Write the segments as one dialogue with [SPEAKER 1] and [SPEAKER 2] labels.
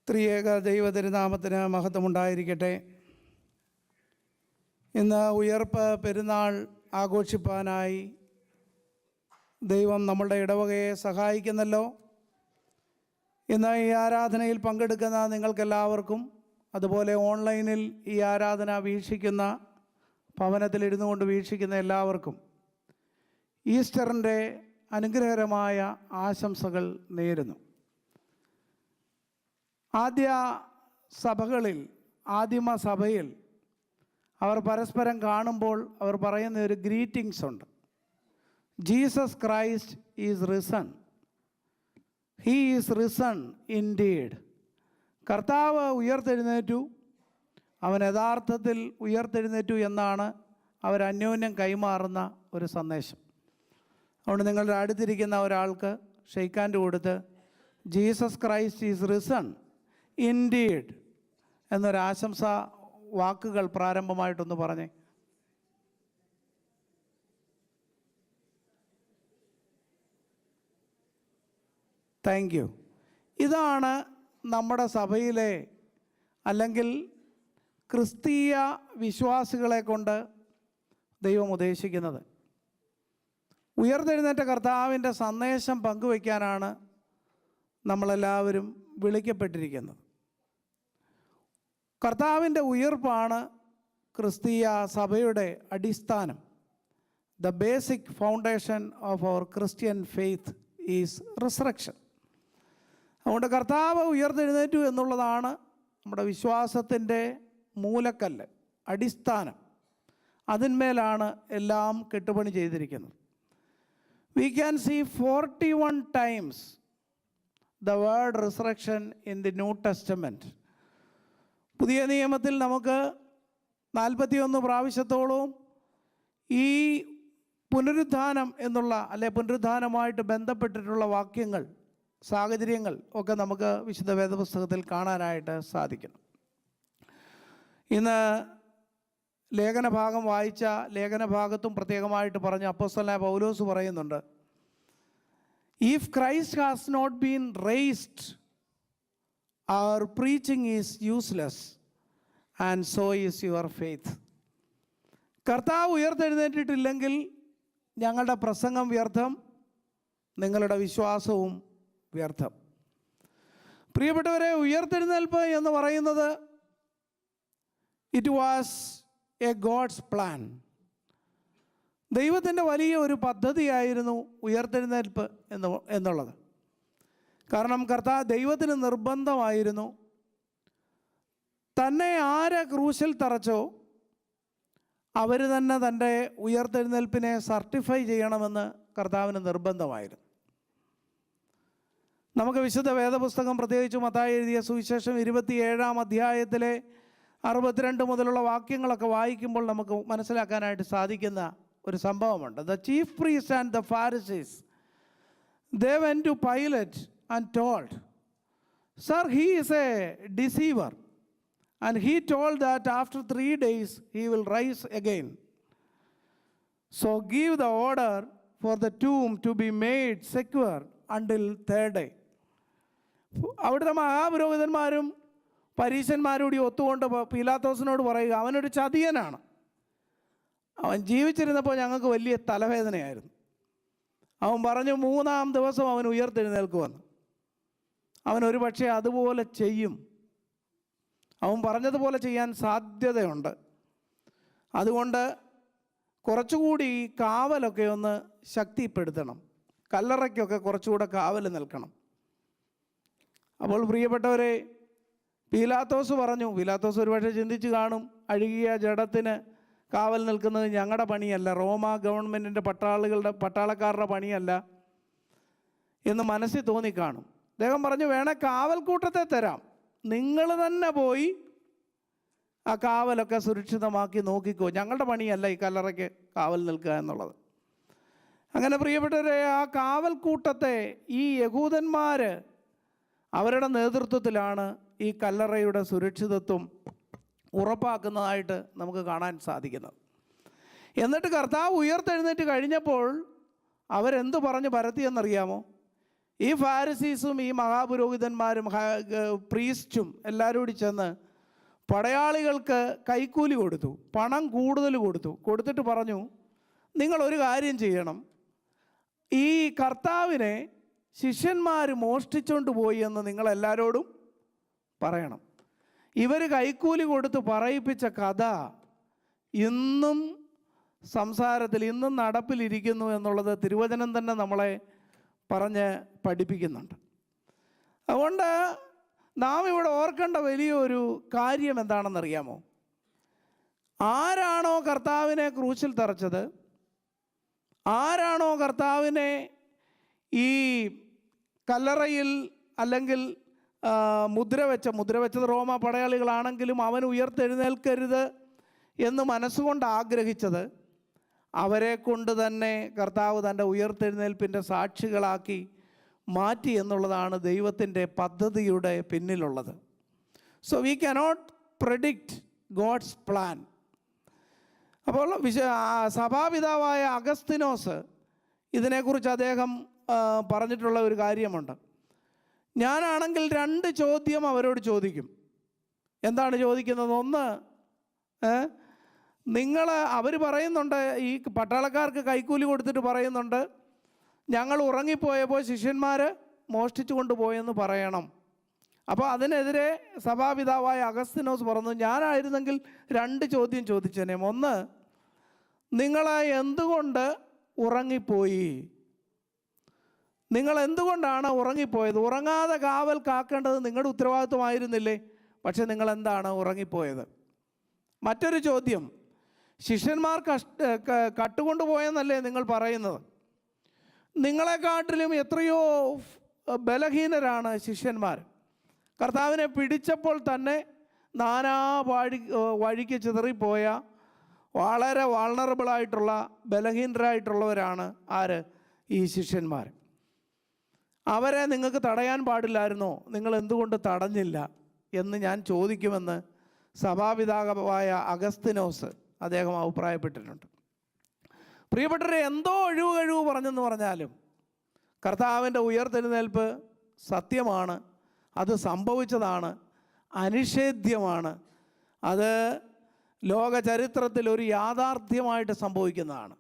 [SPEAKER 1] ത്രിയേക ദൈവ തിരുനാമത്തിന് മഹത്വമുണ്ടായിരിക്കട്ടെ. ഇന്ന് ഉയർപ്പ് പെരുന്നാൾ ആഘോഷിപ്പാനായി ദൈവം നമ്മളുടെ ഇടവകയെ സഹായിക്കുന്നല്ലോ. ഇന്ന് ഈ ആരാധനയിൽ പങ്കെടുക്കുന്ന നിങ്ങൾക്കെല്ലാവർക്കും, അതുപോലെ ഓൺലൈനിൽ ഈ ആരാധന വീക്ഷിക്കുന്ന, ഭവനത്തിലിരുന്നു കൊണ്ട് വീക്ഷിക്കുന്ന എല്ലാവർക്കും ഈസ്റ്ററിൻ്റെ അനുഗ്രഹകരമായ ആശംസകൾ നേരുന്നു. ആദിമ സഭയിൽ അവർ പരസ്പരം കാണുമ്പോൾ അവർ പറയുന്ന ഒരു ഗ്രീറ്റിങ്സ് ഉണ്ട്. Jesus Christ is risen, he is risen indeed. കർത്താവ് ഉയർത്തെഴുന്നേറ്റു, അവൻ യഥാർത്ഥത്തിൽ ഉയർത്തെഴുന്നേറ്റു എന്നാണ് അവർ അന്യോന്യം കൈമാറുന്ന ഒരു സന്ദേശം. അതുകൊണ്ട് നിങ്ങളുടെ അടുത്തിരിക്കുന്ന ഒരാൾക്ക് ഷെയ്ക്ക് ഹാൻഡ് കൊടുത്ത് Jesus Christ is risen indeed എന്നൊരാശംസ വാക്കുകൾ പ്രാരംഭമായിട്ടൊന്ന് പറഞ്ഞേ. Thank you. ഇതാണ് നമ്മുടെ സഭയിലെ അല്ലെങ്കിൽ ക്രിസ്തീയ വിശ്വാസികളെ കൊണ്ട് ദൈവം ഉദ്ദേശിക്കുന്നത്. ഉയർത്തെഴുന്നേറ്റ കർത്താവിൻ്റെ സന്ദേശം പങ്കുവയ്ക്കാനാണ് നമ്മളെല്ലാവരും വിളിക്കപ്പെട്ടിരിക്കുന്നത്. കർത്താവിൻ്റെ ഉയർപ്പാണ് ക്രിസ്തീയ സഭയുടെ അടിസ്ഥാനം. The basic foundation of our Christian faith is resurrection. അതുകൊണ്ട് കർത്താവ് ഉയർത്തെഴുന്നേറ്റു എന്നുള്ളതാണ് നമ്മുടെ വിശ്വാസത്തിൻ്റെ മൂലക്കല്ല്, അടിസ്ഥാനം. അതിന്മേലാണ് എല്ലാം കെട്ടുപണി ചെയ്തിരിക്കുന്നത്. We can see 41 times the word resurrection in the New Testament. പുതിയ നിയമത്തിൽ നമുക്ക് 41 പ്രാവശ്യത്തോളവും ഈ പുനരുത്ഥാനം എന്നുള്ള പുനരുത്ഥാനമായിട്ട് ബന്ധപ്പെട്ടിട്ടുള്ള വാക്യങ്ങൾ, സാഹചര്യങ്ങൾ ഒക്കെ നമുക്ക് വിശുദ്ധ വേദപുസ്തകത്തിൽ കാണാനായിട്ട് സാധിക്കണം. ഇന്ന് ലേഖനഭാഗം വായിച്ച ലേഖനഭാഗത്തും പ്രത്യേകമായിട്ട് പറഞ്ഞ അപ്പോസ്തലനായ പൗലോസ് പറയുന്നുണ്ട്, if Christ has not been raised our preaching is useless and so is your faith. കർത്താവ് ഉയർത്തെഴുന്നേറ്റിട്ടില്ലെങ്കിൽ ഞങ്ങളുടെ പ്രസംഗം വ്യർത്ഥം, നിങ്ങളുടെ വിശ്വാസവും വ്യർത്ഥം. പ്രിയപ്പെട്ടവരെ, ഉയർത്തെഴുന്നേൽപ്പ് എന്ന് പറയുന്നത് it was a God's plan. ദൈവത്തിൻ്റെ വലിയ ഒരു പദ്ധതിയായിരുന്നു ഉയർത്തെഴുന്നേൽപ്പ് എന്നുള്ളത്. കാരണം ദൈവത്തിന് നിർബന്ധമായിരുന്നു, തന്നെ ആര് ക്രൂശിൽ തറച്ചോ അവർ തന്നെ തൻ്റെ ഉയർത്തെഴുന്നേൽപ്പിനെ സർട്ടിഫൈ ചെയ്യണമെന്ന് കർത്താവിന് നിർബന്ധമായിരുന്നു. നമുക്ക് വിശുദ്ധ വേദപുസ്തകം, പ്രത്യേകിച്ച് മത്തായി എഴുതിയ സുവിശേഷം 27-ാം അധ്യായത്തിലെ 62 മുതലുള്ള വാക്യങ്ങളൊക്കെ വായിക്കുമ്പോൾ നമുക്ക് മനസ്സിലാക്കാനായിട്ട് സാധിക്കുന്ന ഒരു സംഭവമുണ്ട്. The chief priest and the Pharisees they went to Pilate and told, sir, he is a deceiver, and he told that after 3 days he will rise again. So give the order for the tomb to be made secure until 3rd day. അവിടുത്തെ മഹാപുരോഹിതന്മാരും പരീശന്മാരോട് ഒത്തുകൊണ്ട് പീലാത്തോസിനോട് പറയുക, അവനൊരു ചതിയനാണ്, അവൻ ജീവിച്ചിരുന്നപ്പോൾ ഞങ്ങൾക്ക് വലിയ തലവേദനയായിരുന്നു. അവൻ പറഞ്ഞു 3-ാം ദിവസം അവൻ ഉയർത്തെഴുന്നേൽക്കുമെന്ന്. അവൻ ഒരു പക്ഷേ അതുപോലെ ചെയ്യും, അവൻ പറഞ്ഞതുപോലെ ചെയ്യാൻ സാധ്യതയുണ്ട്. അതുകൊണ്ട് കുറച്ചുകൂടി ഈ കാവലൊക്കെ ഒന്ന് ശക്തിപ്പെടുത്തണം, കല്ലറയ്ക്കൊക്കെ കുറച്ചുകൂടെ കാവൽ നിൽക്കണം. അപ്പോൾ പ്രിയപ്പെട്ടവരെ, പീലാത്തോസ് പറഞ്ഞു, പീലാത്തോസ് ഒരുപക്ഷെ ചിന്തിച്ച് കാണും, അഴുകിയ ജഡത്തിന് കാവൽ നിൽക്കുന്നത് ഞങ്ങളുടെ പണിയല്ല, റോമ ഗവൺമെൻറ്റിൻ്റെ പട്ടാളക്കാരുടെ പണിയല്ല എന്ന് മനസ്സിൽ തോന്നിക്കാണും. അദ്ദേഹം പറഞ്ഞു, വേണേ കാവൽക്കൂട്ടത്തെ തരാം, നിങ്ങൾ തന്നെ പോയി ആ കാവലൊക്കെ സുരക്ഷിതമാക്കി നോക്കിക്കോ, ഞങ്ങളുടെ പണിയല്ല ഈ കല്ലറയ്ക്ക് കാവൽ നിൽക്കുക എന്നുള്ളത്. അങ്ങനെ പ്രിയപ്പെട്ടവരെ, ആ കാവൽക്കൂട്ടത്തെ ഈ യഹൂദന്മാർ അവരുടെ നേതൃത്വത്തിലാണ് ഈ കല്ലറയുടെ സുരക്ഷിതത്വം ഉറപ്പാക്കുന്നതായിട്ട് നമുക്ക് കാണാൻ സാധിക്കുന്നത്. എന്നിട്ട് കർത്താവ് ഉയർത്തെഴുന്നേറ്റ് കഴിഞ്ഞപ്പോൾ അവരെന്ത് പറഞ്ഞ് പരത്തിയെന്നറിയാമോ? ഈ ഫാരിസീസും ഈ മഹാപുരോഹിതന്മാരും പ്രീസ്റ്റും എല്ലാവരും കൂടി ചെന്ന് പടയാളികൾക്ക് കൈക്കൂലി കൊടുത്തു, പണം കൂടുതൽ കൊടുത്തിട്ട് പറഞ്ഞു, നിങ്ങളൊരു കാര്യം ചെയ്യണം, ഈ കർത്താവിനെ ശിഷ്യന്മാർ മോഷ്ടിച്ചുകൊണ്ട് പോയി എന്ന് നിങ്ങളെല്ലാവരോടും പറയണം. ഇവർ കൈക്കൂലി കൊടുത്ത് പറയിപ്പിച്ച കഥ ഇന്നും സംസാരത്തിൽ, ഇന്നും നടപ്പിലിരിക്കുന്നു എന്നുള്ളത് തിരുവചനം തന്നെ നമ്മളെ പറഞ്ഞ് പഠിപ്പിക്കുന്നുണ്ട്. അതുകൊണ്ട് നാം ഇവിടെ ഓർക്കേണ്ട വലിയൊരു കാര്യം എന്താണെന്നറിയാമോ? ആരാണോ കർത്താവിനെ ക്രൂശിൽ തറച്ചത്, ആരാണോ കർത്താവിനെ ഈ കല്ലറയിൽ അല്ലെങ്കിൽ മുദ്ര വെച്ചത് റോമ പടയാളികളാണെങ്കിലും അവൻ ഉയർത്തെഴുന്നേൽക്കരുത് എന്ന് മനസ്സുകൊണ്ട് ആഗ്രഹിച്ചത്, അവരെ കൊണ്ട് തന്നെ കർത്താവ് തൻ്റെ ഉയർത്തെഴുന്നേൽപ്പിൻ്റെ സാക്ഷികളാക്കി മാറ്റി എന്നുള്ളതാണ് ദൈവത്തിൻ്റെ പദ്ധതിയുടെ പിന്നിലുള്ളത്. So we cannot predict God's plan. അപ്പോൾ സഭാപിതാവായ അഗസ്തിനോസ് ഇതിനെക്കുറിച്ച് അദ്ദേഹം പറഞ്ഞിട്ടുള്ള ഒരു കാര്യമുണ്ട്. ഞാനാണെങ്കിൽ 2 ചോദ്യം അവരോട് ചോദിക്കും. എന്താണ് ചോദിക്കുന്നത്? ഒന്ന്, അവർ പറയുന്നുണ്ട്, ഈ പട്ടാളക്കാർക്ക് കൈക്കൂലി കൊടുത്തിട്ട് പറയുന്നുണ്ട്, ഞങ്ങൾ ഉറങ്ങിപ്പോയപ്പോൾ ശിഷ്യന്മാർ മോഷ്ടിച്ചു കൊണ്ടുപോയെന്ന് പറയണം. അപ്പോൾ അതിനെതിരെ സഭാപിതാവായ അഗസ്തിനോസ് പറഞ്ഞു, ഞാനായിരുന്നെങ്കിൽ 2 ചോദ്യം ചോദിച്ചേനെ. ഒന്ന്, നിങ്ങൾ എന്തുകൊണ്ട് ഉറങ്ങിപ്പോയി? നിങ്ങൾ എന്തുകൊണ്ടാണ് ഉറങ്ങിപ്പോയത്? ഉറങ്ങാതെ കാവൽ കാക്കേണ്ടത് നിങ്ങളുടെ ഉത്തരവാദിത്വമായിരുന്നില്ലേ? പക്ഷെ നിങ്ങൾ എന്താണ് ഉറങ്ങിപ്പോയത്? മറ്റൊരു ചോദ്യം, ശിഷ്യന്മാർ കട്ടുകൊണ്ടുപോയെന്നല്ലേ നിങ്ങൾ പറയുന്നത്? നിങ്ങളെക്കാട്ടിലും എത്രയോ ബലഹീനരാണ് ശിഷ്യന്മാർ. കർത്താവിനെ പിടിച്ചപ്പോൾ തന്നെ വഴിക്ക് ചിതറിപ്പോയ വളരെ വാൾണറബിളായിട്ടുള്ള ബലഹീനരായിട്ടുള്ളവരാണ് ആര്? ഈ ശിഷ്യന്മാർ. അവരെ നിങ്ങൾക്ക് തടയാൻ പാടില്ലായിരുന്നോ? നിങ്ങൾ എന്തുകൊണ്ട് തടഞ്ഞില്ല എന്ന് ഞാൻ ചോദിക്കുമെന്ന് സഭാപിതാവായ അഗസ്തിനോസ് അദ്ദേഹം അഭിപ്രായപ്പെട്ടിട്ടുണ്ട്. പ്രിയപ്പെട്ടവരെ, എന്തോ കഴിവ് പറഞ്ഞെന്ന് പറഞ്ഞാലും കർത്താവിൻ്റെ ഉയർത്തെഴുന്നേൽപ്പ് സത്യമാണ്, അത് സംഭവിച്ചതാണ്, അനിഷേധ്യമാണ്. അത് ലോക ചരിത്രത്തിൽ ഒരു യാഥാർത്ഥ്യമായിട്ട് സംഭവിക്കുന്നതാണ്.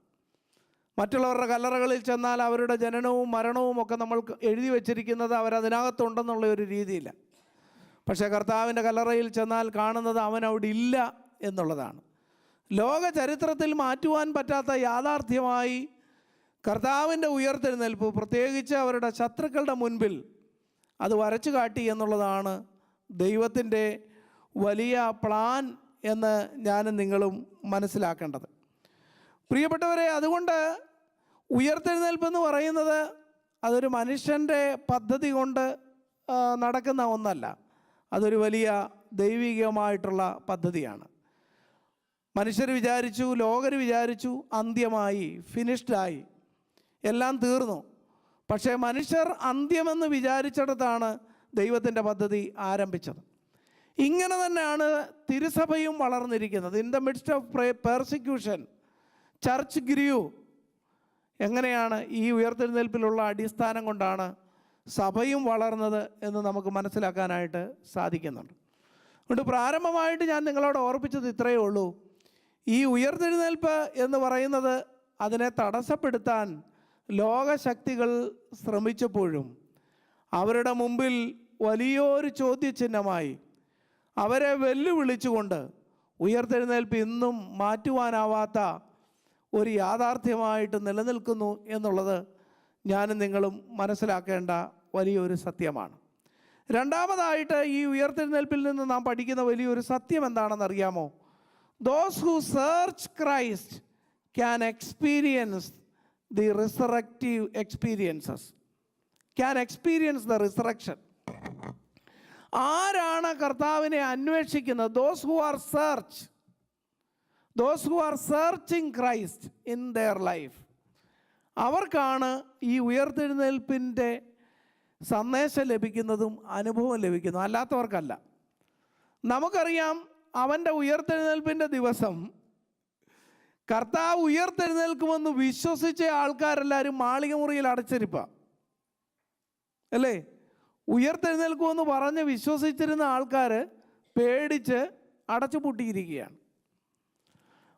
[SPEAKER 1] മറ്റുള്ളവരുടെ കല്ലറകളിൽ ചെന്നാൽ അവരുടെ ജനനവും മരണവും ഒക്കെ നമ്മൾ എഴുതി വച്ചിരിക്കുന്നത് അവരതിനകത്തുണ്ടെന്നുള്ള ഒരു രീതിയില്ല. പക്ഷേ കർത്താവിൻ്റെ കല്ലറയിൽ ചെന്നാൽ കാണുന്നത് അവൻ അവിടെ ഇല്ല എന്നുള്ളതാണ്. ലോക ചരിത്രത്തിൽ മാറ്റുവാൻ പറ്റാത്ത യാഥാർത്ഥ്യമായി കർത്താവിൻ്റെ ഉയർത്തെഴുന്നേൽപ്പ് പ്രത്യേകിച്ച് അവരുടെ ശത്രുക്കളുടെ മുൻപിൽ അത് വരച്ചു കാട്ടി എന്നുള്ളതാണ് ദൈവത്തിൻ്റെ വലിയ പ്ലാൻ എന്ന് ഞാനും നിങ്ങളും മനസ്സിലാക്കേണ്ടത്. പ്രിയപ്പെട്ടവരെ, അതുകൊണ്ട് ഉയർത്തെഴുന്നേൽപ്പെന്ന് പറയുന്നത് അതൊരു മനുഷ്യൻ്റെ പദ്ധതി കൊണ്ട് നടക്കുന്ന ഒന്നല്ല, അതൊരു വലിയ ദൈവികമായിട്ടുള്ള പദ്ധതിയാണ്. മനുഷ്യർ വിചാരിച്ചു, ലോകർ വിചാരിച്ചു അന്ത്യമായി, ഫിനിഷ്ഡായി, എല്ലാം തീർന്നു. പക്ഷേ മനുഷ്യർ അന്ത്യമെന്ന് വിചാരിച്ചിടത്താണ് ദൈവത്തിൻ്റെ പദ്ധതി ആരംഭിച്ചത്. ഇങ്ങനെ തന്നെയാണ് തിരുസഭയും വളർന്നിരിക്കുന്നത്. In the midst of persecution church grew. എങ്ങനെയാണ്? ഈ ഉയർത്തെഴുന്നേൽപ്പിലുള്ള അടിസ്ഥാനം കൊണ്ടാണ് സഭയും വളർന്നത് എന്ന് നമുക്ക് മനസ്സിലാക്കാനായിട്ട് സാധിക്കുന്നുണ്ട്. അതുകൊണ്ട് പ്രാരംഭമായിട്ട് ഞാൻ നിങ്ങളോട് ഓർപ്പിച്ചത് ഇത്രയേ ഉള്ളൂ. ഈ ഉയർത്തെഴുന്നേൽപ്പ് എന്ന് പറയുന്നത്, അതിനെ തടസ്സപ്പെടുത്താൻ ലോകശക്തികൾ ശ്രമിച്ചപ്പോഴും അവരുടെ മുമ്പിൽ വലിയൊരു ചോദ്യചിഹ്നമായി അവരെ വെല്ലുവിളിച്ചുകൊണ്ട് ഉയർത്തെഴുന്നേൽപ്പ് ഇന്നും മാറ്റുവാനാവാത്ത ഒരു യാഥാർത്ഥ്യമായിട്ട് നിലനിൽക്കുന്നു എന്നുള്ളത് ഞാനും നിങ്ങളും മനസ്സിലാക്കേണ്ട വലിയൊരു സത്യമാണ്. രണ്ടാമതായിട്ട് ഈ ഉയർത്തെഴുന്നേൽപ്പിൽ നിന്ന് നാം പഠിക്കുന്ന വലിയൊരു സത്യം എന്താണെന്നറിയാമോ? Those who search Christ can experience the resurrective experiences, can experience the resurrection. ആരാണ് കർത്താവിനെ അന്വേഷിക്കുന്നത്? Those who are searching Christ in their life, അവർക്കാണ് ഈ ഉയർത്തെഴുന്നേൽപ്പിൻ്റെ സന്ദേശം ലഭിക്കുന്നതും അനുഭവം ലഭിക്കുന്നതും, അല്ലാത്തവർക്കല്ല. നമുക്കറിയാം, അവൻ്റെ ഉയർത്തെഴുന്നേൽപ്പിൻ്റെ ദിവസം കർത്താവ് ഉയർത്തെഴുന്നേൽക്കുമെന്ന് വിശ്വസിച്ച ആൾക്കാരെല്ലാവരും മാളിക മുറിയിൽ അടച്ചിരിപ്പാണ്. അല്ലേ? ഉയർത്തെഴുന്നേൽക്കുമെന്ന് പറഞ്ഞ് വിശ്വസിച്ചിരുന്ന ആൾക്കാർ പേടിച്ച് അടച്ചുപൂട്ടിയിരിക്കുകയാണ്.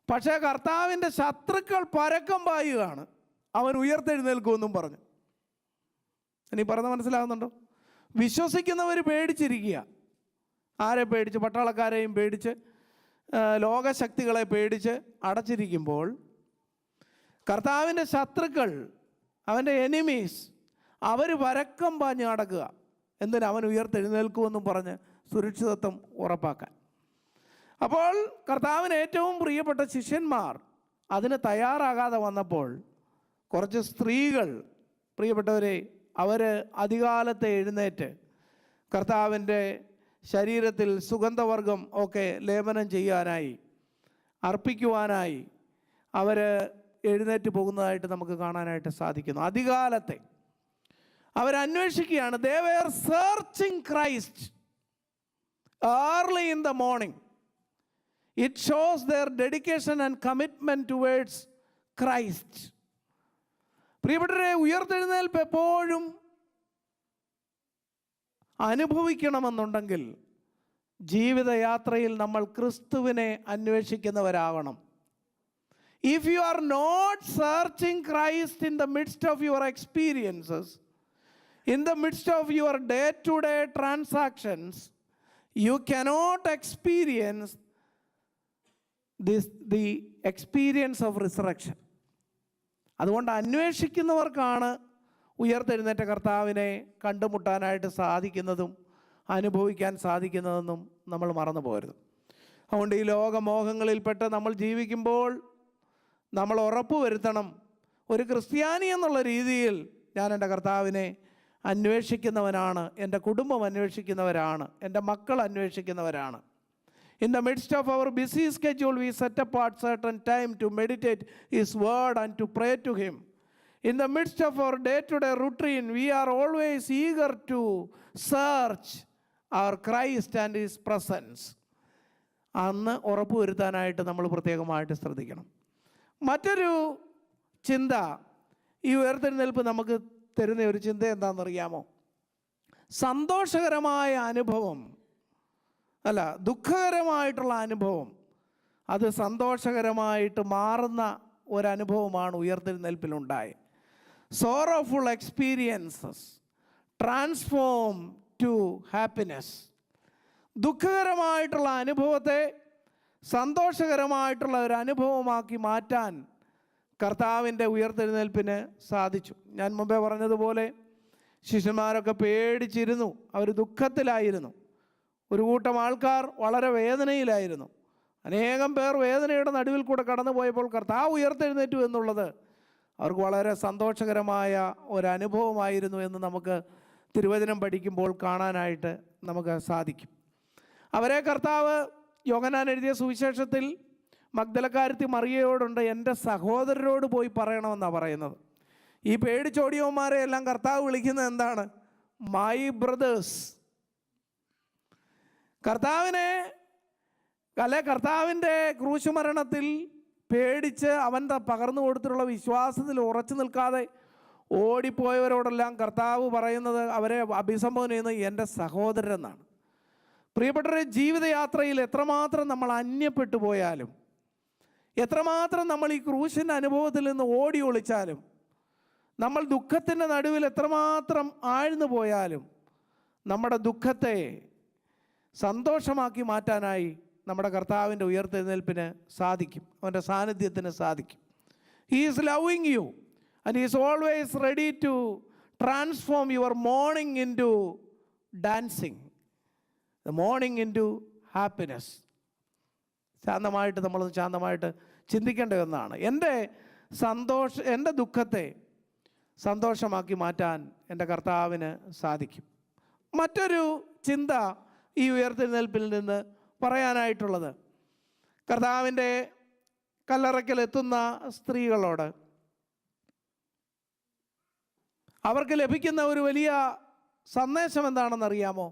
[SPEAKER 1] പക്ഷേ കർത്താവിൻ്റെ ശത്രുക്കൾ പരക്കം പായുകയാണ്, അവൻ ഉയർത്തെഴുന്നേൽക്കുമെന്നും പറഞ്ഞു. ഇനി പറഞ്ഞ മനസ്സിലാകുന്നുണ്ടോ? വിശ്വസിക്കുന്നവർ പേടിച്ചിരിക്കുക. ആരെ പേടിച്ച്? പട്ടാളക്കാരെയും പേടിച്ച്, ലോകശക്തികളെ പേടിച്ച് അടച്ചിരിക്കുമ്പോൾ കർത്താവിൻ്റെ ശത്രുക്കൾ, അവൻ്റെ എനിമീസ്, അവർ പരക്കം പാഞ്ഞ് നടക്കുക. എന്തിനാ? അവൻ ഉയർത്തെഴുന്നേൽക്കുമെന്നും പറഞ്ഞ് സുരക്ഷിതത്വം ഉറപ്പാക്കാൻ. അപ്പോൾ കർത്താവിന് ഏറ്റവും പ്രിയപ്പെട്ട ശിഷ്യന്മാർ അതിന് തയ്യാറാകാതെ വന്നപ്പോൾ കുറച്ച് സ്ത്രീകൾ, പ്രിയപ്പെട്ടവരെ, അവർ അതികാലത്തെ എഴുന്നേറ്റ് കർത്താവിൻ്റെ ശരീരത്തിൽ സുഗന്ധവർഗം ഒക്കെ ലേപനം ചെയ്യാനായി, അർപ്പിക്കുവാനായി അവർ എഴുന്നേറ്റ് പോകുന്നതായിട്ട് നമുക്ക് കാണാനായിട്ട് സാധിക്കുന്നു. അതികാലത്തെ അവരന്വേഷിക്കുകയാണ്. They were searching Christ early in the morning. It shows their dedication and commitment towards Christ. പ്രിയപ്പെട്ടവരെ, ഉയർത്തെഴുന്നേൽപ്പ് എപ്പോഴും അനുഭവിക്കണമെന്നുണ്ടെങ്കിൽ ജീവിതയാത്രയിൽ നമ്മൾ ക്രിസ്തുവിനെ അന്വേഷിക്കുന്നവരാകണം. If you are not searching Christ in the midst of your experiences, in the midst of your day-to-day transactions, you cannot experience the experience of resurrection. അതുകൊണ്ട് അന്വേഷിക്കുന്നവർക്കാണ് ഉയർത്തെഴുന്നേറ്റ കർത്താവിനെ കണ്ടുമുട്ടാനായിട്ട് സാധിക്കുന്നതും അനുഭവിക്കാൻ സാധിക്കുന്നതെന്നും നമ്മൾ മറന്നു പോകരുത്. അതുകൊണ്ട് ഈ ലോകമോഹങ്ങളിൽപ്പെട്ട് നമ്മൾ ജീവിക്കുമ്പോൾ നമ്മൾ ഉറപ്പ് വരുത്തണം, ഒരു ക്രിസ്ത്യാനി എന്നുള്ള രീതിയിൽ ഞാൻ എൻ്റെ കർത്താവിനെ അന്വേഷിക്കുന്നവനാണ്, എൻ്റെ കുടുംബം അന്വേഷിക്കുന്നവരാണ്, എൻ്റെ മക്കൾ അന്വേഷിക്കുന്നവരാണ്. In the midst of our busy schedule, we set apart certain time to meditate His word and to pray to Him. In the midst of our day-to-day routine, we are always eager to search our Christ and His presence. അന്ന് ഉറപ്പ് വരുത്താനായിട്ട് നമ്മൾ പ്രത്യേകമായിട്ട് ശ്രദ്ധിക്കണം. മറ്റൊരു ചിന്ത, ഈ ഉയർത്തെഴുന്നേൽപ്പ് നമുക്ക് തരുന്ന ഒരു ചിന്ത എന്താണെന്നറിയാമോ? സന്തോഷകരമായ അനുഭവം അല്ല, ദുഃഖകരമായിട്ടുള്ള അനുഭവം അത് സന്തോഷകരമായിട്ട് മാറുന്ന ഒരനുഭവമാണ് ഉയർത്തെഴുന്നേൽപ്പിലുണ്ടായത്. Sorrowful experiences transform to happiness. ദുഃഖകരമായിട്ടുള്ള അനുഭവത്തെ സന്തോഷകരമായിട്ടുള്ള ഒരു അനുഭവമാക്കി മാറ്റാൻ കർത്താവിൻ്റെ ഉയർത്തെഴുന്നേൽപ്പിന് സാധിച്ചു. ഞാൻ മുമ്പേ പറഞ്ഞതുപോലെ ശിഷ്യന്മാരൊക്കെ പേടിച്ചിരുന്നു, അവർ ദുഃഖത്തിലായിരുന്നു. ഒരു കൂട്ടം ആൾക്കാർ വളരെ വേദനയിലായിരുന്നു. അനേകം പേർ വേദനയുടെ നടുവിൽ കൂടെ കടന്നു പോയപ്പോൾ കർത്താവ് ഉയർത്തെഴുന്നേറ്റു എന്നുള്ളത് അവർക്ക് വളരെ സന്തോഷകരമായ ഒരനുഭവമായിരുന്നു എന്ന് നമുക്ക് തിരുവചനം പഠിക്കുമ്പോൾ കാണാനായിട്ട് നമുക്ക് സാധിക്കും. അവരെ കർത്താവ് യോഹന്നാൻ എഴുതിയ സുവിശേഷത്തിൽ മഗ്ദലക്കാരത്തി മറിയയോടുണ്ട്, എൻ്റെ സഹോദരരോട് പോയി പറയണമെന്നാണ് പറയുന്നത്. ഈ പേടിച്ചോടിയവന്മാരെ എല്ലാം കർത്താവ് വിളിക്കുന്നത് എന്താണ്? My brothers. കർത്താവിൻ്റെ ക്രൂശുമരണത്തിൽ പേടിച്ച് അവൻ്റെ പകർന്നു കൊടുത്തിട്ടുള്ള വിശ്വാസത്തിൽ ഉറച്ചു നിൽക്കാതെ ഓടിപ്പോയവരോടെല്ലാം കർത്താവ് പറയുന്നത്, അവരെ അഭിസംബോധന ചെയ്യുന്നത് എൻ്റെ സഹോദരനെന്നാണ്. പ്രിയപ്പെട്ടവരെ, ജീവിതയാത്രയിൽ എത്രമാത്രം നമ്മൾ അന്യപ്പെട്ടു പോയാലും, എത്രമാത്രം നമ്മൾ ഈ ക്രൂശിൻ്റെ അനുഭവത്തിൽ നിന്ന് ഓടി ഒളിച്ചാലും, നമ്മൾ ദുഃഖത്തിൻ്റെ നടുവിൽ എത്രമാത്രം ആഴ്ന്നു പോയാലും നമ്മുടെ ദുഃഖത്തെ സന്തോഷമാക്കി മാറ്റാനായി നമ്മുടെ കർത്താവിൻ്റെ ഉയർത്തെഴുന്നേൽപ്പിന് സാധിക്കും, അവൻ്റെ സാന്നിധ്യത്തിന് സാധിക്കും. He is loving you and he is always ready to transform your mourning into dancing, the mourning into happiness. ശാന്തമായിട്ട് ചിന്തിക്കേണ്ട ഒന്നാണ്. എൻ്റെ ദുഃഖത്തെ സന്തോഷമാക്കി മാറ്റാൻ എൻ്റെ കർത്താവിന് സാധിക്കും. മറ്റൊരു ചിന്ത ഈ ഉയർത്തെഴുന്നേൽപ്പിൽ നിന്ന് പറയാനായിട്ടുള്ളത്, കർത്താവിൻ്റെ കല്ലറയ്ക്കലെത്തുന്ന സ്ത്രീകളോട് അവർക്ക് ലഭിക്കുന്ന ഒരു വലിയ സന്ദേശം എന്താണെന്നറിയാമോ?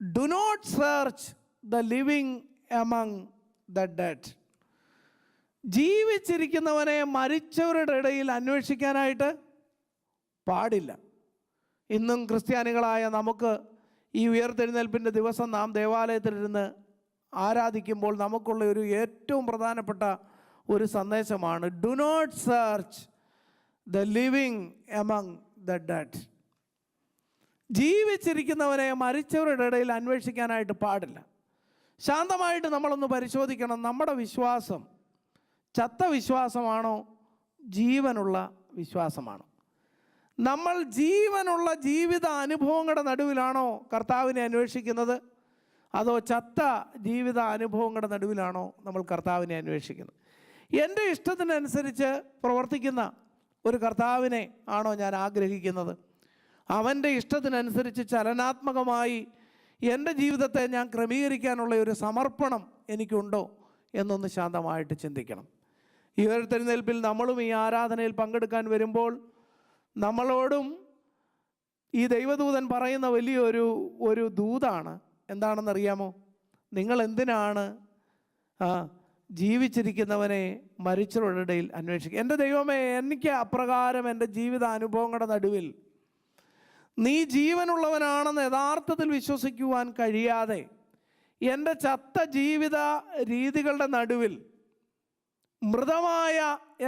[SPEAKER 1] Do not search the living among the dead. ജീവിച്ചിരിക്കുന്നവനെ മരിച്ചവരുടെ ഇടയിൽ അന്വേഷിക്കാനായിട്ട് പാടില്ല. ഇന്നും ക്രിസ്ത്യാനികളായ നമുക്ക് ഈ ഉയർത്തെഴുന്നേൽപ്പിൻ്റെ ദിവസം നാം ദേവാലയത്തിലിരുന്ന് ആരാധിക്കുമ്പോൾ നമുക്കുള്ള ഒരു ഏറ്റവും പ്രധാനപ്പെട്ട ഒരു സന്ദേശമാണ്: do not search the living among the dead. ജീവിച്ചിരിക്കുന്നവരെ മരിച്ചവരുടെ ഇടയിൽ അന്വേഷിക്കാനായിട്ട് പാടില്ല. ശാന്തമായിട്ട് നമ്മളൊന്ന് പരിശോധിക്കണം, നമ്മുടെ വിശ്വാസം ചത്ത വിശ്വാസമാണോ ജീവനുള്ള വിശ്വാസമാണോ? നമ്മൾ ജീവനുള്ള ജീവിത അനുഭവങ്ങളുടെ നടുവിലാണോ കർത്താവിനെ അന്വേഷിക്കുന്നത്, അതോ ചത്ത ജീവിത അനുഭവങ്ങളുടെ നടുവിലാണോ നമ്മൾ കർത്താവിനെ അന്വേഷിക്കുന്നത്? എൻ്റെ ഇഷ്ടത്തിനനുസരിച്ച് പ്രവർത്തിക്കുന്ന ഒരു കർത്താവിനെ ആണോ ഞാൻ ആഗ്രഹിക്കുന്നത്? അവൻ്റെ ഇഷ്ടത്തിനനുസരിച്ച് ചലനാത്മകമായി എൻ്റെ ജീവിതത്തെ ഞാൻ ക്രമീകരിക്കാനുള്ള ഒരു സമർപ്പണം എനിക്കുണ്ടോ എന്നൊന്ന് ശാന്തമായിട്ട് ചിന്തിക്കണം. ഈ ഉയർത്തെഴുന്നേൽപ്പിൽ നമ്മളും ഈ ആരാധനയിൽ പങ്കെടുക്കാൻ വരുമ്പോൾ നമ്മളോടും ഈ ദൈവദൂതൻ പറയുന്ന വലിയൊരു ദൂതാണ്. എന്താണെന്നറിയാമോ? നിങ്ങൾ എന്തിനാണ് ജീവിച്ചിരിക്കുന്നവനെ മരിച്ചവരുടെ ഇടയിൽ അന്വേഷിക്കുക? എൻ്റെ ദൈവമേ, എനിക്ക് അപ്രകാരം എൻ്റെ ജീവിത അനുഭവങ്ങളുടെ നടുവിൽ നീ ജീവനുള്ളവനാണെന്ന് യഥാർത്ഥത്തിൽ വിശ്വസിക്കുവാൻ കഴിയാതെ എൻ്റെ ചത്ത ജീവിത രീതികളുടെ നടുവിൽ, മൃതമായ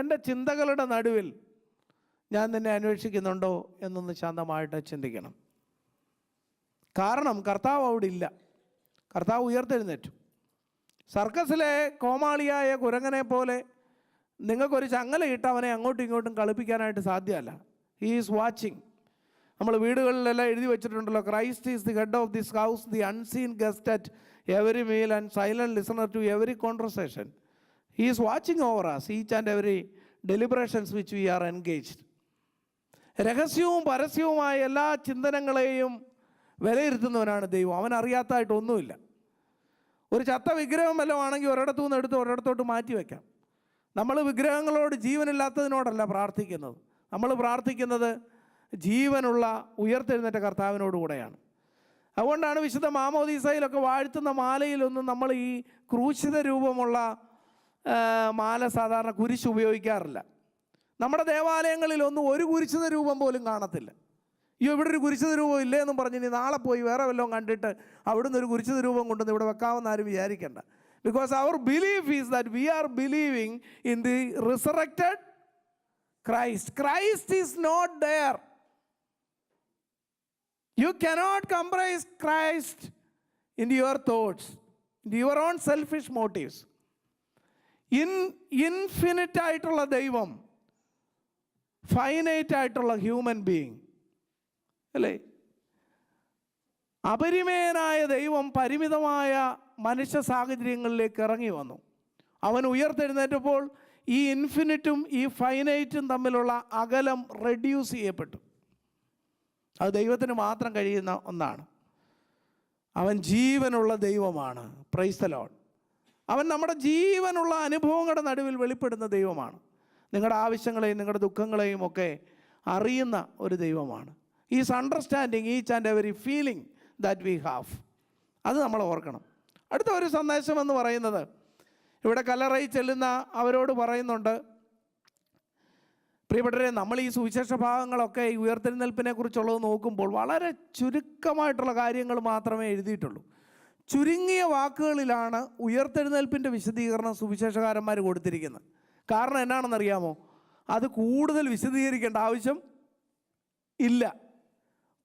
[SPEAKER 1] എൻ്റെ ചിന്തകളുടെ നടുവിൽ ഞാൻ നിന്നെ അന്വേഷിക്കുന്നുണ്ടോ എന്നൊന്ന് ശാന്തമായിട്ട് ചിന്തിക്കണം. കാരണം കർത്താവ് അവിടെ ഇല്ല. കർത്താവ് ഉയർത്തെഴുന്നേറ്റു. സർക്കസിലെ കോമാളിയായ കുരങ്ങനെ പോലെ നിങ്ങൾക്കൊരു ചങ്ങലയിട്ട് അവനെ അങ്ങോട്ടും ഇങ്ങോട്ടും കളിപ്പിക്കാനായിട്ട് സാധ്യമല്ല. He is watching. നമ്മൾ വീടുകളിലെല്ലാം എഴുതി വെച്ചിട്ടുണ്ടല്ലോ, Christ is the head of this house, the unseen guest at every meal and silent listener to every conversation. He is watching over us each and every deliberations which we are engaged. രഹസ്യവും പരസ്യവുമായ എല്ലാ ചിന്തനങ്ങളെയും വിലയിരുത്തുന്നവനാണ് ദൈവം. അവൻ അറിയാത്തതായിട്ടൊന്നുമില്ല. ഒരു ചത്ത വിഗ്രഹം വല്ലതും ആണെങ്കിൽ ഒരിടത്തു നിന്ന് എടുത്ത് ഒരിടത്തോട്ട് മാറ്റി വയ്ക്കാം. നമ്മൾ വിഗ്രഹങ്ങളോട് ജീവനില്ലാത്തതിനോടല്ല പ്രാർത്ഥിക്കുന്നത്. നമ്മൾ പ്രാർത്ഥിക്കുന്നത് ജീവനുള്ള ഉയർത്തെഴുന്നേറ്റ കർത്താവിനോടുകൂടെയാണ്. അതുകൊണ്ടാണ് വിശുദ്ധ മാമോദീസയിലൊക്കെ വാഴ്ത്തുന്ന മാലയിലൊന്നും നമ്മൾ ഈ ക്രൂശിത രൂപമുള്ള മാല സാധാരണ കുരിശ് ഉപയോഗിക്കാറില്ല. നമ്മുടെ ദേവാലയങ്ങളിലൊന്നും ഒരു കുരിശിത രൂപം പോലും കാണത്തില്ല. ഇവിടെ ഒരു കുരിശിത രൂപം ഇല്ലേ എന്നും പറഞ്ഞ് ഇനി നാളെ പോയി വേറെ വല്ലതും കണ്ടിട്ട് അവിടുന്ന് ഒരു കുരിശിത രൂപം കൊണ്ടുവന്ന് ഇവിടെ വെക്കാമെന്ന് ആരും വിചാരിക്കേണ്ട. Because our belief is that we are believing in the resurrected Christ. Christ is not there. You cannot comprise Christ into your thoughts, into your own selfish motives. Infinite ആയിട്ടുള്ള ദൈവം, ഫൈനൈറ്റ് ആയിട്ടുള്ള ഹ്യൂമൻ ബീയിങ് അല്ലേ? അപരിമേയനായ ദൈവം പരിമിതമായ മനുഷ്യ സാഹചര്യങ്ങളിലേക്ക് ഇറങ്ങി വന്നു. അവൻ ഉയർത്തെഴുന്നേറ്റപ്പോൾ ഈ ഇൻഫിനിറ്റും ഈ ഫൈനൈറ്റും തമ്മിലുള്ള അകലം റെഡ്യൂസ് ചെയ്യപ്പെട്ടു. അത് ദൈവത്തിന് മാത്രം കഴിയുന്ന ഒന്നാണ്. അവൻ ജീവനുള്ള ദൈവമാണ്. Price the Lord. അവൻ നമ്മുടെ ജീവനുള്ള അനുഭവങ്ങളുടെ നടുവിൽ വെളിപ്പെടുന്ന ദൈവമാണ്. നിങ്ങളുടെ ആവശ്യങ്ങളെയും നിങ്ങളുടെ ദുഃഖങ്ങളെയും ഒക്കെ അറിയുന്ന ഒരു ദൈവമാണ്. Is understanding each and every feeling that we have. അത് നമ്മൾ ഓർക്കണം. അടുത്ത ഒരു സന്ദേശം എന്ന് പറയുന്നത്, ഇവിടെ കല്ലറയിൽ ചെല്ലുന്ന അവരോട് പറയുന്നുണ്ട്, പ്രിയപ്പെട്ടവരെ, നമ്മൾ ഈ സുവിശേഷ ഭാഗങ്ങളൊക്കെ ഈ ഉയർത്തെഴുന്നേൽപ്പിനെ കുറിച്ചുള്ളത് നോക്കുമ്പോൾ വളരെ ചുരുക്കമായിട്ടുള്ള കാര്യങ്ങൾ മാത്രമേ എഴുതിയിട്ടുള്ളൂ. ചുരുങ്ങിയ വാക്കുകളിലാണ് ഉയർത്തെഴുന്നേൽപ്പിൻ്റെ വിശദീകരണം സുവിശേഷകാരന്മാർ കൊടുത്തിരിക്കുന്നത്. കാരണം എന്നാണെന്നറിയാമോ? അത് കൂടുതൽ വിശദീകരിക്കേണ്ട ആവശ്യം ഇല്ല.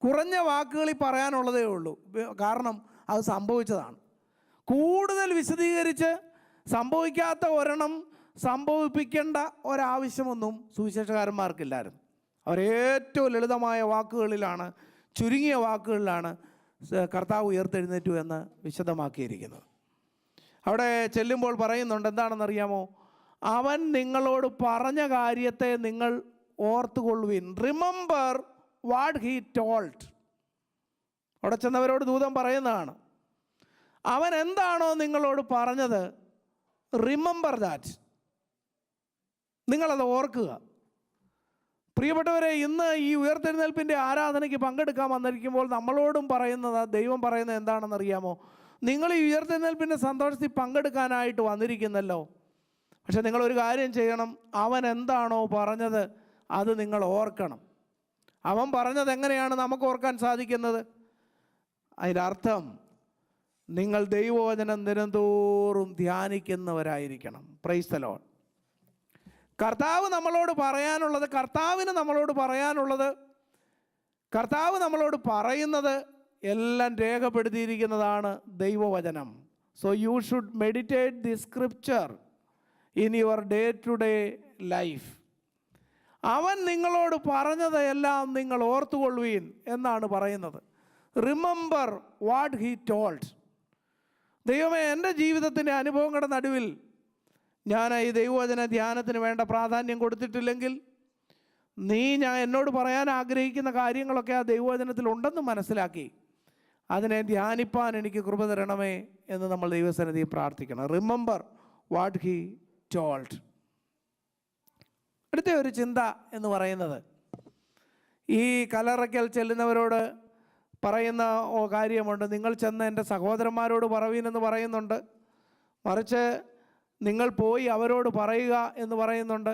[SPEAKER 1] കുറഞ്ഞ വാക്കുകളിൽ പറയാനുള്ളതേ ഉള്ളൂ. കാരണം അത് സംഭവിച്ചതാണ്. കൂടുതൽ വിശദീകരിച്ച് സംഭവിക്കാത്ത ഒരെണ്ണം സംഭവിപ്പിക്കേണ്ട ഒരാവശ്യമൊന്നും സുവിശേഷകാരന്മാർക്കില്ലായിരുന്നു. അവരേറ്റവും ലളിതമായ വാക്കുകളിലാണ്, ചുരുങ്ങിയ വാക്കുകളിലാണ് കർത്താവ് ഉയർത്തെഴുന്നേറ്റു എന്ന് വിശദമാക്കിയിരിക്കുന്നത്. അവിടെ ചെല്ലുമ്പോൾ പറയുന്നുണ്ട്, എന്താണെന്നറിയാമോ? അവൻ നിങ്ങളോട് പറഞ്ഞ കാര്യത്തെ നിങ്ങൾ ഓർത്തുകൊള്ളുവിൻ. Remember what he told. അവിടെ ചെന്നവരോട് ദൂതൻ പറയുന്നതാണ്, അവൻ എന്താണോ നിങ്ങളോട് പറഞ്ഞത്, റിമെമ്പർ ദാറ്റ്. നിങ്ങളത് ഓർക്കുക. പ്രിയപ്പെട്ടവരെ, ഇന്ന് ഈ ഉയർത്തെഴുന്നേൽപ്പിൻ്റെ ആരാധനയ്ക്ക് പങ്കെടുക്കാൻ വന്നിരിക്കുമ്പോൾ നമ്മളോടും പറയുന്നത്, ദൈവം പറയുന്നത് എന്താണെന്നറിയാമോ? നിങ്ങൾ ഈ ഉയർത്തെഴുന്നേൽപ്പിൻ്റെ സന്തോഷത്തിൽ പങ്കെടുക്കാനായിട്ട് വന്നിരിക്കുന്നല്ലോ, പക്ഷെ നിങ്ങളൊരു കാര്യം ചെയ്യണം. അവൻ എന്താണോ പറഞ്ഞത് അത് നിങ്ങൾ ഓർക്കണം. അവൻ പറഞ്ഞത് എങ്ങനെയാണ് നമുക്ക് ഓർക്കാൻ സാധിക്കുന്നത്? അതിൻ്റെ അർത്ഥം നിങ്ങൾ ദൈവവചനം ദിനംതോറും ധ്യാനിക്കുന്നവരായിരിക്കണം. Praise the Lord. കർത്താവിന് നമ്മളോട് പറയുന്നത് എല്ലാം രേഖപ്പെടുത്തിയിരിക്കുന്നതാണ് ദൈവവചനം. So you should meditate the scripture in your day to day life. അവൻ നിങ്ങളോട് പറഞ്ഞത് എല്ലാം നിങ്ങൾ ഓർത്തുകൊള്ളുവീൻ എന്നാണ് പറയുന്നത്. Remember what he told. ദൈവമേ, എൻ്റെ ജീവിതത്തിൻ്റെ അനുഭവങ്ങളുടെ നടുവിൽ ഞാൻ ഈ ദൈവവചന ധ്യാനത്തിന് വേണ്ട പ്രാധാന്യം കൊടുത്തിട്ടില്ലെങ്കിൽ ഞാൻ എന്നോട് പറയാൻ ആഗ്രഹിക്കുന്ന കാര്യങ്ങളൊക്കെ ആ ദൈവവചനത്തിൽ ഉണ്ടെന്ന് മനസ്സിലാക്കി അതിനെ ധ്യാനിപ്പാൻ എനിക്ക് കൃപ തരണമേ എന്ന് നമ്മൾ ദൈവസന്നിധിയിൽ പ്രാർത്ഥിക്കണം. Remember what he told. അടുത്ത ഒരു ചിന്ത എന്ന് പറയുന്നത് ഈ കല്ലറയ്ക്കൽ ചെല്ലുന്നവരോട് പറയുന്ന കാര്യമുണ്ട്. നിങ്ങൾ ചെന്ന് എൻ്റെ സഹോദരന്മാരോട് പറവീനെന്ന് പറയുന്നുണ്ട്. മറിച്ച് നിങ്ങൾ പോയി അവരോട് പറയുക എന്ന് പറയുന്നുണ്ട്.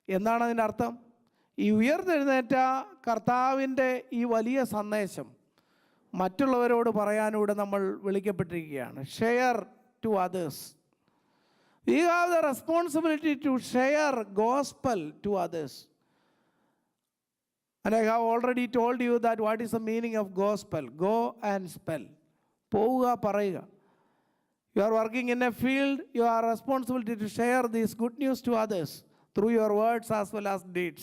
[SPEAKER 1] എന്താണ് അതിൻ്റെ അർത്ഥം? ഈ ഉയർത്തെഴുന്നേറ്റ കർത്താവിൻ്റെ ഈ വലിയ സന്ദേശം മറ്റുള്ളവരോട് പറയാനൂടെ നമ്മൾ വിളിക്കപ്പെട്ടിരിക്കുകയാണ്. Share to others. We have the responsibility to share gospel to others. And I have already told you that what is the meaning of gospel. Go and spell. പോവുക, പറയുക. You are working in a field, you are responsible to share this good news to others through your words as well as deeds.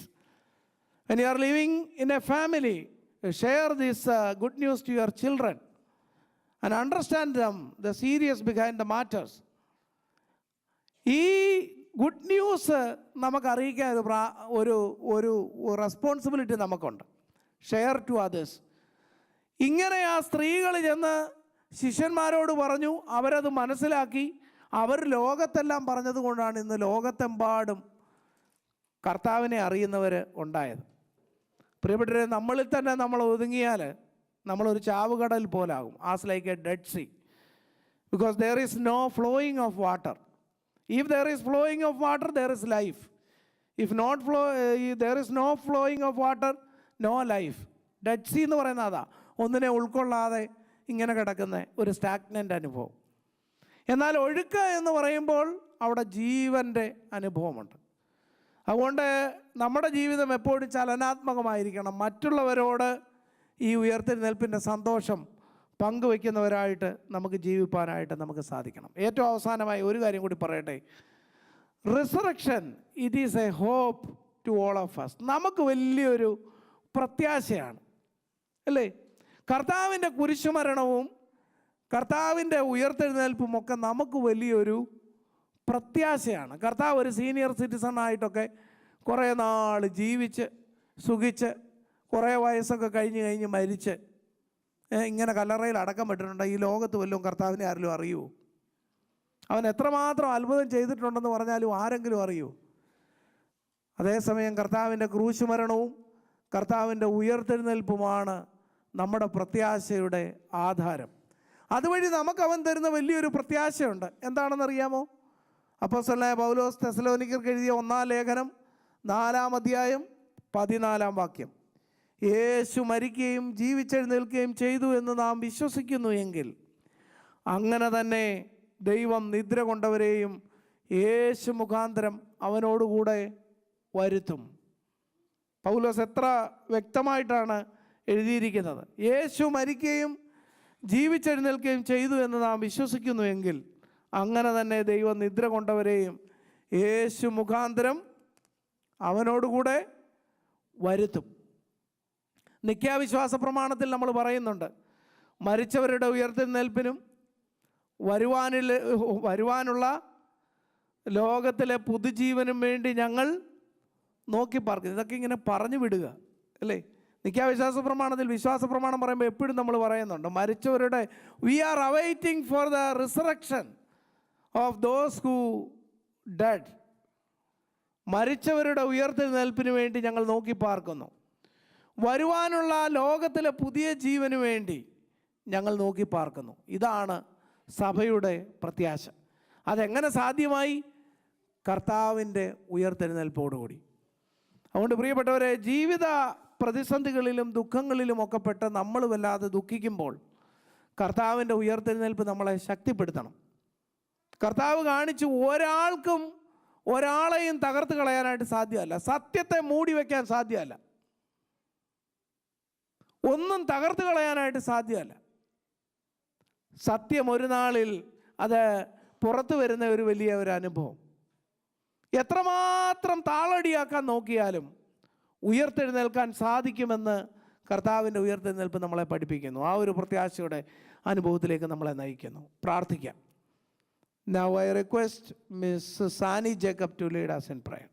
[SPEAKER 1] When you are living in a family, share this good news to your children and understand them, the serious behind the matters. ഈ good news നമുക്കറിയിക്കാൻ ഒരു responsibility നമുക്കുണ്ട്. Share to others. ഇങ്ങനെ ആ സ്ത്രീകൾ ചെന്ന് ശിഷ്യന്മാരോട് പറഞ്ഞു. അവരത് മനസ്സിലാക്കി. അവർ ലോകത്തെല്ലാം പറഞ്ഞതുകൊണ്ടാണ് ഇന്ന് ലോകത്തെമ്പാടും കർത്താവിനെ അറിയുന്നവർ ഉണ്ടായത്. പ്രിയപ്പെട്ടവരെ, നമ്മളിൽ തന്നെ നമ്മൾ ഒതുങ്ങിയാൽ നമ്മളൊരു ചാവുകടൽ പോലാകും. As like a Dead Sea. Because there is no flowing of water. If there is flowing of water, there is life. If there is no flowing of water, no life. Dead Sea എന്ന് പറയുന്നത് അതാ. ഒന്നിനെ ഉൾക്കൊള്ളാതെ ഇങ്ങനെ കിടക്കുന്ന ഒരു stagnant അനുഭവം. എന്നാൽ ഒഴുക്ക് എന്ന് പറയുമ്പോൾ അവിടെ ജീവൻ്റെ അനുഭവമുണ്ട്. അതുകൊണ്ട് നമ്മുടെ ജീവിതം എപ്പോഴും ചലനാത്മകമായിരിക്കണം. മറ്റുള്ളവരോട് ഈ ഉയർത്തെഴുന്നേൽപ്പിൻ്റെ സന്തോഷം പങ്കുവയ്ക്കുന്നവരായിട്ട് നമുക്ക് ജീവിപ്പാനായിട്ട് നമുക്ക് സാധിക്കണം. ഏറ്റവും അവസാനമായി ഒരു കാര്യം കൂടി പറയട്ടെ. Resurrection, it is a hope to all of us. നമുക്ക് വലിയൊരു പ്രത്യാശയാണ്, അല്ലേ? കർത്താവിൻ്റെ കുരിശുമരണവും കർത്താവിൻ്റെ ഉയർത്തെഴുന്നേൽപ്പും ഒക്കെ നമുക്ക് വലിയൊരു പ്രത്യാശയാണ്. കർത്താവ് ഒരു സീനിയർ സിറ്റിസണായിട്ടൊക്കെ കുറേ നാൾ ജീവിച്ച് സുഖിച്ച് കുറേ വയസ്സൊക്കെ കഴിഞ്ഞ് മരിച്ച് ഇങ്ങനെ കല്ലറയിൽ അടക്കം പെട്ടിട്ടുണ്ട്. ഈ ലോകത്ത് വല്ലതും കർത്താവിനെ ആരെങ്കിലും അറിയുമോ? അവൻ എത്രമാത്രം അത്ഭുതം ചെയ്തിട്ടുണ്ടെന്ന് പറഞ്ഞാലും ആരെങ്കിലും അറിയുമോ? അതേസമയം കർത്താവിൻ്റെ ക്രൂശുമരണവും കർത്താവിൻ്റെ ഉയർത്തെഴുന്നേൽപ്പുമാണ് നമ്മുടെ പ്രത്യാശയുടെ ആധാരം. അതുവഴി നമുക്ക് അവൻ തരുന്ന വലിയൊരു പ്രത്യാശയുണ്ട്. എന്താണെന്നറിയാമോ? അപ്പോസ്തലനായ പൗലോസ് തെസ്സലോനിക്കർക്ക് എഴുതിയ 1-ാം ലേഖനം 4-ാം അധ്യായം 14-ാം വാക്യം. യേശു മരിക്കുകയും ജീവിച്ചെഴുന്നേൽക്കുകയും ചെയ്തു എന്ന് നാം വിശ്വസിക്കുന്നു എങ്കിൽ അങ്ങനെ തന്നെ ദൈവം നിദ്ര കൊണ്ടവരെയും യേശു മുഖാന്തരം അവനോടുകൂടെ വരുത്തും. പൗലോസ് എത്ര വ്യക്തമായിട്ടാണ് എഴുതിയിരിക്കുന്നത്. യേശു മരിക്കുകയും ജീവിച്ചെഴുന്നേൽക്കുകയും ചെയ്തു എന്ന് നാം വിശ്വസിക്കുന്നു എങ്കിൽ അങ്ങനെ തന്നെ ദൈവം നിദ്ര കൊണ്ടവരെയും യേശു മുഖാന്തരം അവനോടുകൂടെ വരുത്തും. നിത്യാവിശ്വാസ പ്രമാണത്തിൽ നമ്മൾ പറയുന്നുണ്ട്, മരിച്ചവരുടെ ഉയർത്തെഴുന്നേൽപ്പിനും വരുവാനുള്ള ലോകത്തിലെ പുതുജീവനും വേണ്ടി ഞങ്ങൾ നോക്കി പാർക്കുന്നു. ഇതൊക്കെ ഇങ്ങനെ പറഞ്ഞു വിടുക, അല്ലേ? നിത്യാവിശ്വാസ പ്രമാണത്തിൽ വിശ്വാസ പ്രമാണം പറയുമ്പോൾ എപ്പോഴും നമ്മൾ പറയുന്നുണ്ട്, മരിച്ചവരുടെ we are awaiting for the resurrection of those who dead. മരിച്ചവരുടെ ഉയർത്തെഴുന്നേൽപ്പിന് വേണ്ടി ഞങ്ങൾ നോക്കി പാർക്കുന്നു. വരുവാനുള്ള ലോകത്തിലെ പുതിയ ജീവന് വേണ്ടി ഞങ്ങൾ നോക്കി പാർക്കുന്നു. ഇതാണ് സഭയുടെ പ്രത്യാശ. അതെങ്ങനെ സാധ്യമായി? കർത്താവിൻ്റെ ഉയർത്തെഴുന്നേൽപ്പോടുകൂടി. അതുകൊണ്ട് പ്രിയപ്പെട്ടവരെ, ജീവിത പ്രതിസന്ധികളിലും ദുഃഖങ്ങളിലുമൊക്കെ പെട്ട് നമ്മൾ വല്ലാതെ ദുഃഖിക്കുമ്പോൾ കർത്താവിൻ്റെ ഉയർത്തെഴുന്നേൽപ്പ് നമ്മളെ ശക്തിപ്പെടുത്തണം. കർത്താവ് കാണിച്ചു ഒരാൾക്കും ഒരാളെയും തകർത്ത് കളയാനായിട്ട് സാധ്യമല്ല. സത്യത്തെ മൂടി വയ്ക്കാൻ സാധ്യമല്ല. ഒന്നും തകർത്ത് കളയാനായിട്ട് സാധ്യമല്ല. സത്യം ഒരു നാളിൽ അത് പുറത്തു വരുന്ന ഒരു വലിയ ഒരു അനുഭവം. എത്രമാത്രം താളടിയാക്കാൻ നോക്കിയാലും ഉയർത്തെഴുന്നേൽക്കാൻ സാധിക്കുമെന്ന് കർത്താവിൻ്റെ ഉയർത്തെഴുന്നേൽപ്പ് നമ്മളെ പഠിപ്പിക്കുന്നു. ആ ഒരു പ്രത്യാശയുടെ അനുഭവത്തിലേക്ക് നമ്മളെ നയിക്കുന്നു. പ്രാർത്ഥിക്കാം. Now I request Ms. Sani Jacob to lead us in prayer.